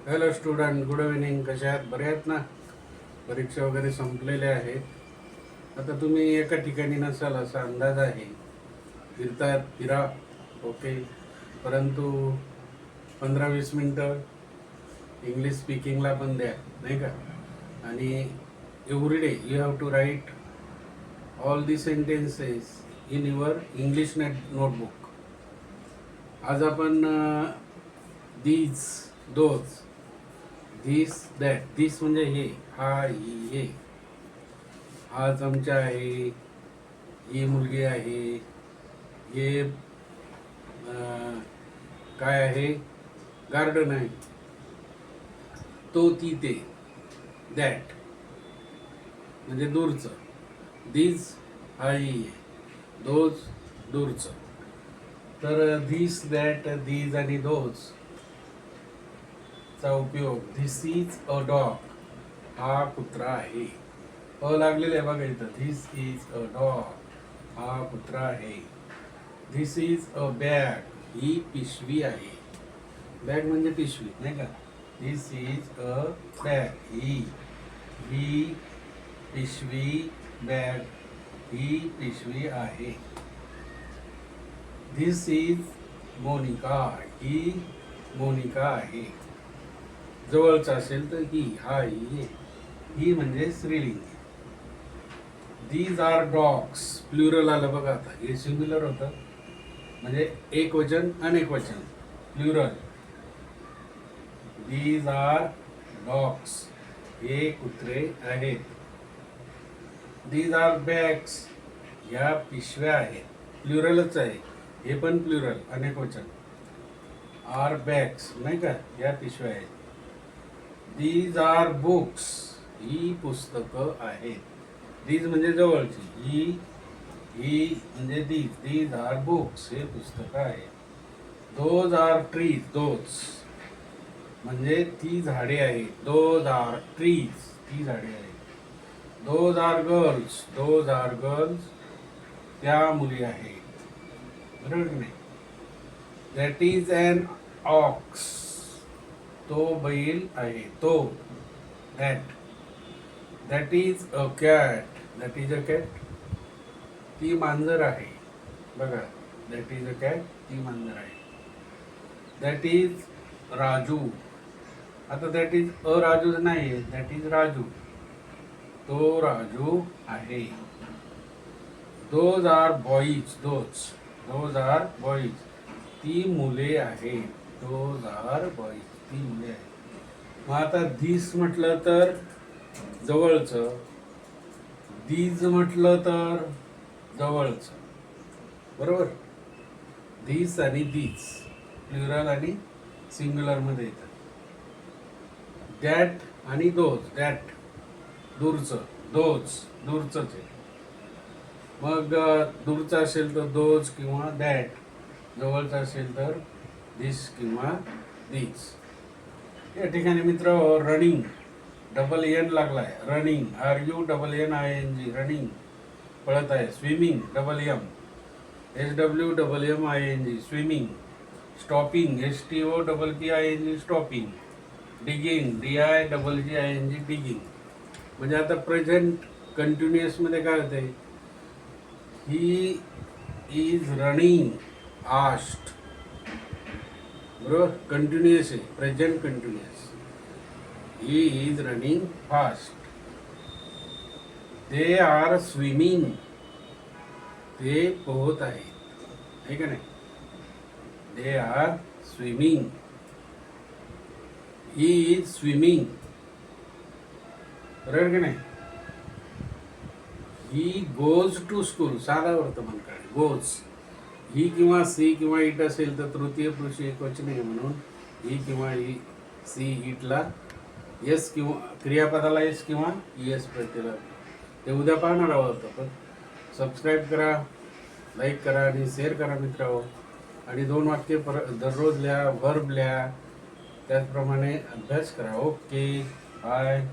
Hello student, good evening. कशा आहात? बरे आहेत ना? परीक्षा वगैरे संपलेल्या आहेत. आता तुम्ही एका ठिकाणी नसाल असा अंदाज आहे. फिरा, ओके. परंतु 15-20 मिनटं इंग्लिश स्पीकिंगला पण द्या, नाही का? आणि every day you have to write all the sentences in your English notebook. आज आपण these, those, this, that. This म्हणजे हे, हा, ही, हा चमचा आहे, ही मुलगी आहे, हे काय आहे, गार्डन आहे, तो, ती, ते. दॅट म्हणजे दूरचं. दिस हा, ही, दोज दूरचं. तर दिस, दॅट, दीज आणि दोज चा उपयोग. This is a dog. हा कुत्रा आहे. लागलेलं आहे बघा इथं. This is a dog. हा कुत्रा आहे. This is a bag. ही पिशवी आहे. बॅग म्हणजे पिशवी, नाही का? This is a bag. ही पिशवी, बॅग, ही पिशवी आहे. This is Monica. ही मोनिका आहे. जवळचा असेल तर ही, हा, ही म्हणजे स्त्रीलिंग. These R dogs. प्लुरल आलं बघा आता. हे सिंग्युलर होतं म्हणजे एक वचन अनेक वचन, प्लुरल. These R dogs. हे कुत्रे आहेत. These are bags. या पिशव्या आहेत. प्लुरलच आहे हे, पण प्लुरल अनेक वचन. आर बॅग्स, नाही का? या पिशव्या आहेत. These R books. ही पुस्तकं आहेत. दीज म्हणजे जवळची. ही म्हणजे दीज आर बुक्स. हे पुस्तकं आहेत. Those are trees. दोज म्हणजे ती झाडे आहेत. Those are trees. ती झाडे आहेत. Those are girls. Those are girls. त्या मुली आहेत. बरोबर की नाही? That is an ox. तो बैल आहे. तो, that is a cat. That is a cat. ती मांजर आहे. बघा, दॅट इज अ कॅट. ती मांजर आहे. That is Raju. आता दॅट इज अ राजू नाही, दॅट इज राजू. तो राजू आहे. Those are boys. Those are boys. ती मुले आहेत. Those are boys. ती मुले आहेत. मग आता दिस म्हटलं तर जवळचं, दीज म्हटलं तर जवळचं, बरोबर? दिस आणि दीज प्लुरल आणि सिंग्युलर मध्ये येतात. दॅट आणि दोज. दॅट दूरचं, दोज दूरचंच आहे. मग दूरचं असेल तर दोज किंवा दॅट, जवळचं असेल तर दिस किंवा दीज. या ठिकाणी मित्र रनिंग, डबल एन लागलाय. रनिंग, RUNNING, रनिंग, पळत आहे. Swimming, double M, SWMMING, swimming. Stopping, STOPPING, stopping. Digging, DIGGING, digging. म्हणजे आता प्रेझेंट कंटिन्युअस मध्ये काय होते? He is running fast. बरोबर? कंटिन्युअस आहे, present continuous. He is running fast. They are swimming. ते पोहत आहेत, आहे का नाही? They are swimming. He is swimming. बरोबर की नाही? He goes to school. साधा वर्तमान काळ, गोज. ही किंवा सी किंवा इट असेल तर तृतीय पुरुष एकवचन आहे, म्हणून ही किंवा ही, सी, इटला येस किंवा क्रियापदाला येस किंवा येस प्रत्येला. ते उद्या पाहणार आहोत आपण. सबस्क्राईब करा, लाईक करा आणि शेअर करा मित्रांनो. आणि 2 वाक्य दररोज लिहा, वर्ब लिहा, त्याचप्रमाणे अभ्यास करा. Okay, bye.